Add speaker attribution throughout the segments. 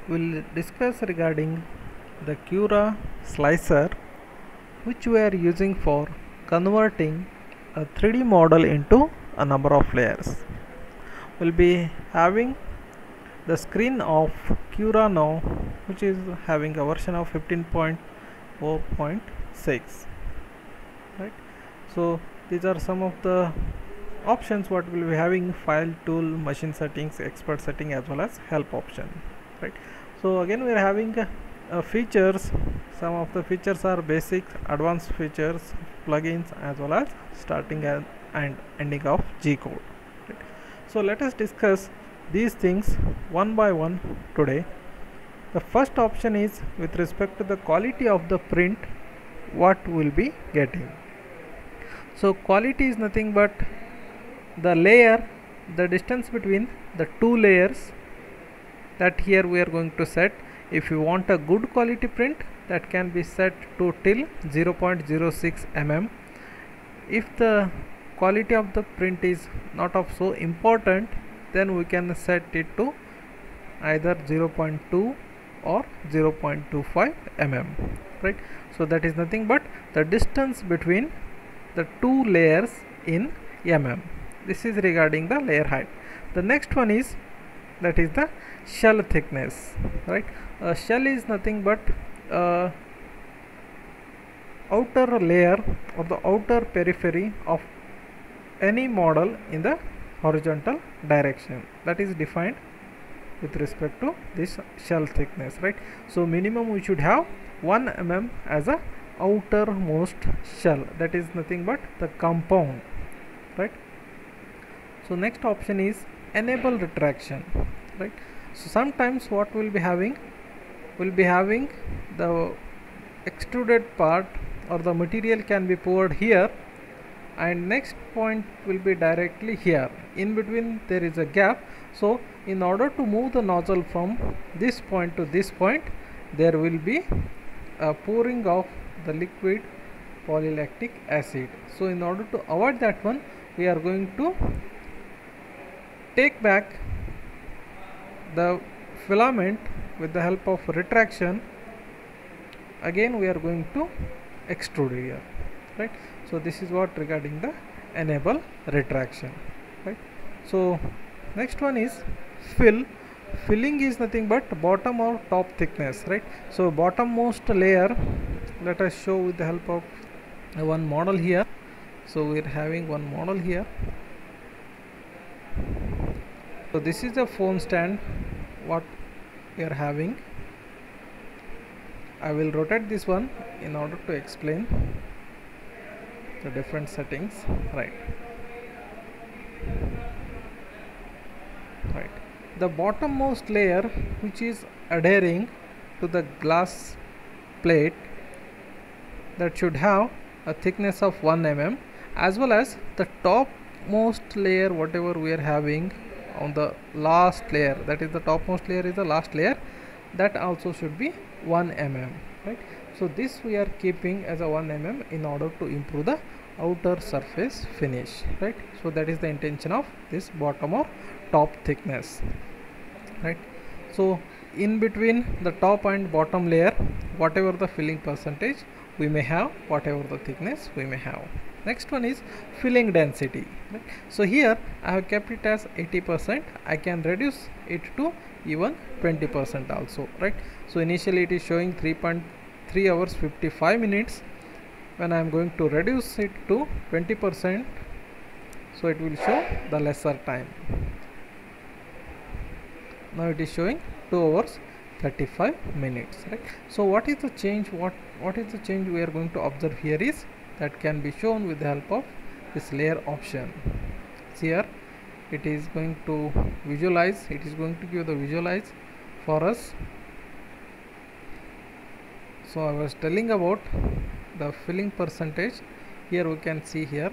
Speaker 1: we'll discuss regarding the Cura slicer, which we are using for converting a 3D model into a number of layers. We'll be having the screen of Cura now, which is having a version of 15.4.6. right? So these are some of the options what we'll be having: file, tool, machine settings, expert setting, as well as help option, right? So again we are having features. Some of the features are basic, advanced features, plugins, as well as starting and ending of G code, right? So let us discuss these things one by one today. The first option is with respect to the quality of the print what we'll be getting. So quality is nothing but the layer, the distance between the two layers, that here we are going to set. If you want a good quality print, that can be set to till 0.06 mm. If the quality of the print is not of so important, then we can set it to either 0.2 or 0.25 mm, right? So that is nothing but the distance between the two layers in mm. This is regarding the layer height. The next one is, that is the shell thickness, right? A shell is nothing but outer layer or the outer periphery of any model in the horizontal direction. That is defined with respect to this shell thickness, right? So minimum we should have 1 mm as a outermost shell. That is nothing but the compound, right? So next option is enable retraction, right? So sometimes what we'll be having the extruded part or the material can be poured here, and next point will be directly here. In between there is a gap. So in order to move the nozzle from this point to this point, there will be a pouring of the liquid polylactic acid. So in order to avoid that one, we are going to take back the filament with the help of retraction. Again we are going to extrude here, right? So this is what regarding the enable retraction, right? So next one is fill. Filling is nothing but bottom or top thickness, right? So bottommost layer, let us show with the help of one model here. So we are having one model here. So this is the phone stand what we are having. I will rotate this one in order to explain the different settings, right? The bottommost layer, which is adhering to the glass plate, that should have a thickness of 1 mm, as well as the topmost layer whatever we are having on the last layer, that is the topmost layer is the last layer, that also should be 1 mm, right? So this we are keeping as a 1 mm in order to improve the outer surface finish, right? So that is the intention of this bottom or top thickness, right? So in between the top and bottom layer, whatever the filling percentage we may have, whatever the thickness we may have. Next one is filling density, right? So here I have kept it as 80%. I can reduce it to even 20% also, right? So initially it is showing 3.3 hours 55 minutes. When I am going to reduce it to 20%, so it will show the lesser time. Now it is showing 2 hours 35 minutes, right? So what is the change? What is the change we are going to observe here is that can be shown with the help of this layer option. Here it is going to visualize, it is going to give the visualize for us. So I was telling about the filling percentage. Here we can see here,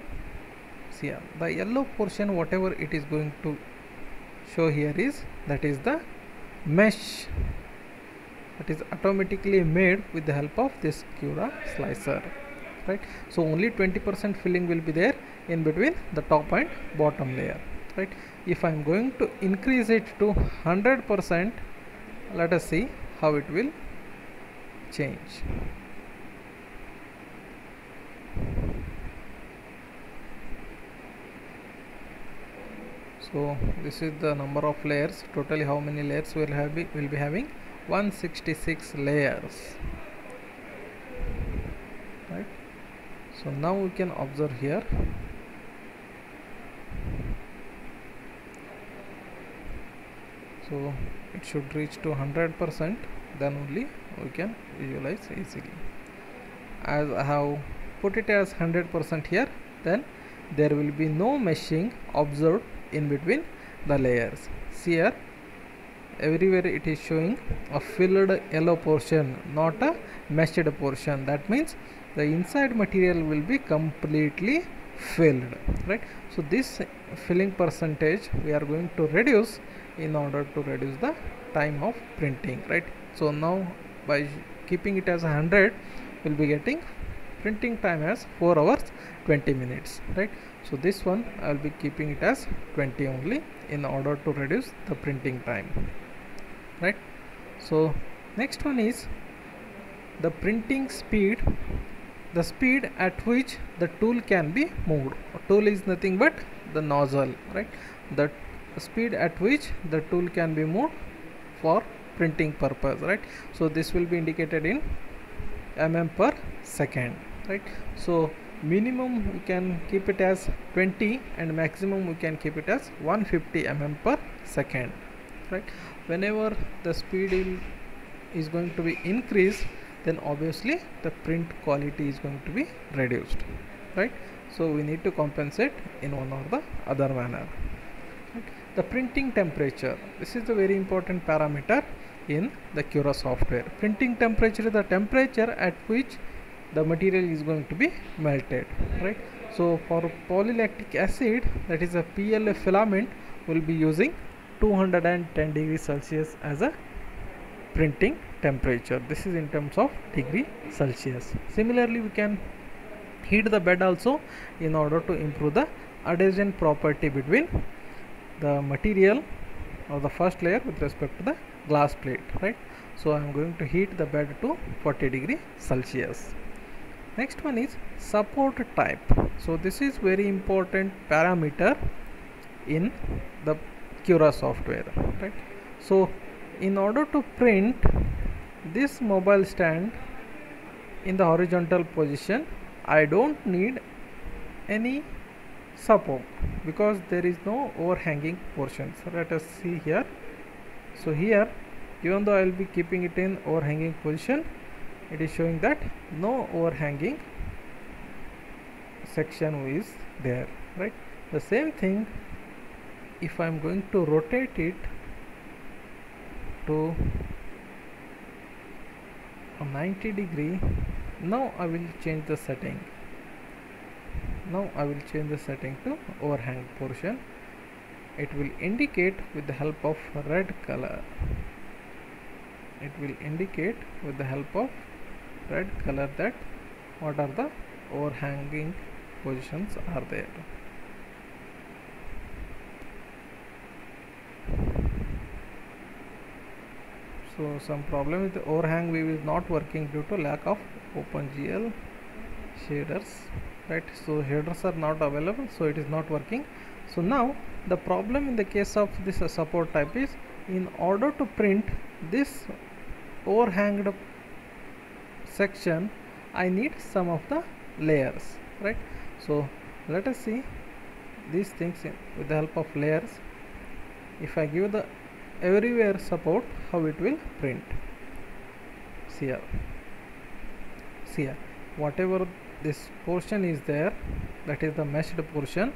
Speaker 1: the yellow portion whatever it is going to show here is, that is the mesh that is automatically made with the help of this Cura slicer, right? So only 20% filling will be there in between the top and bottom layer, right? If I am going to increase it to 100%, let us see how it will change. So this is the number of layers. Totally how many layers will be having? 166 layers, right? So now we can observe here. So it should reach to 100%, then only we can visualize easily. As I have put it as 100% here, then there will be no meshing observed in between the layers. See here, everywhere it is showing a filled yellow portion, not a meshed portion. That means the inside material will be completely filled, right? So this filling percentage we are going to reduce in order to reduce the time of printing, right? So now by keeping it as 100, we'll be getting printing time as 4 hours 20 minutes, right? So this one I will be keeping it as 20 only in order to reduce the printing time, right? So next one is the printing speed, the speed at which the tool can be moved. A tool is nothing but the nozzle, right? The speed at which the tool can be moved for printing purpose, right? So this will be indicated in per second, right? So minimum we can keep it as 20 and maximum we can keep it as 150 per second, right? Whenever the speed is going to be increased, then obviously the print quality is going to be reduced, right? So we need to compensate in one or the other manner, right? The printing temperature, this is the very important parameter in the Cura software. Printing temperature is the temperature at which the material is going to be melted, right? So for polylactic acid, that is a PLA filament, will be using 210 degrees Celsius as a printing temperature. This is in terms of degree Celsius. Similarly, we can heat the bed also in order to improve the adhesion property between the material or the first layer with respect to the glass plate, right? So I am going to heat the bed to 40 degrees Celsius. Next one is support type. So this is very important parameter in the Cura software, right? So in order to print this mobile stand in the horizontal position, I don't need any support because there is no overhanging portion. So let us see here. So here, even though I will be keeping it in overhanging position, it is showing that no overhanging section is there, right? The same thing, if I am going to rotate it to 90 degree, now I will change the setting. Now I will change the setting to overhang portion. It will indicate with the help of red color. It will indicate with the help of red color that what are the overhanging positions are there. So some problem with the overhang view is not working due to lack of OpenGL shaders, right? So shaders are not available, so it is not working. So now the problem in the case of this support type is, in order to print this overhanged section, I need some of the layers, right? So let us see these things with the help of layers. If I give the everywhere support, how it will print. See here, see here, whatever this portion is there, that is the meshed portion.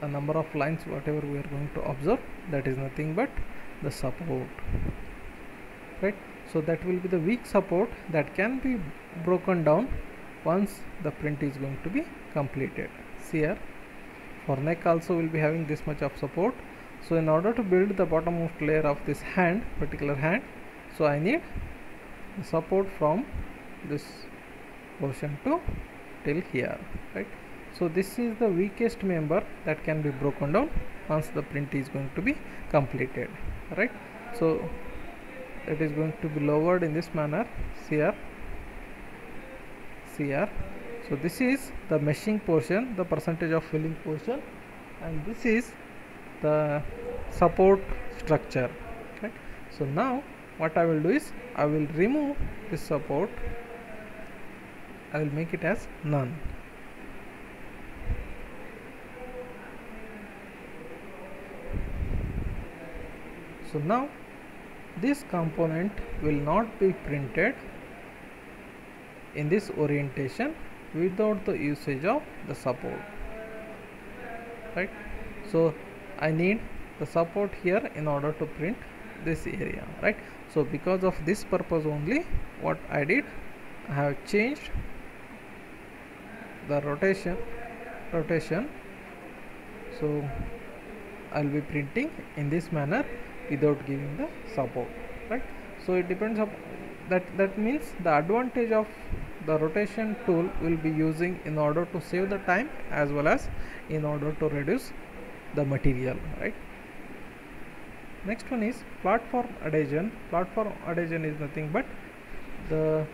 Speaker 1: The number of lines whatever we are going to observe, that is nothing but the support, right? So that will be the weak support that can be broken down once the print is going to be completed. See here, for neck also will be having this much of support. So in order to build the bottommost layer of this hand, particular hand, so I need the support from this portion to till here, right? So this is the weakest member that can be broken down once the print is going to be completed, right? So it is going to be lowered in this manner, here. So this is the meshing portion, the percentage of filling portion, and this is the support structure, right? So now what I will do is I will remove this support, I will make it as none. So now this component will not be printed in this orientation without the usage of the support, right? So I need the support here in order to print this area, right? So because of this purpose only, what I did, I have changed the rotation. So I will be printing in this manner without giving the support, right? So it depends on that means the advantage of the rotation tool will be using in order to save the time as well as in order to reduce the material, right? Next one is platform adhesion. Platform adhesion is nothing but the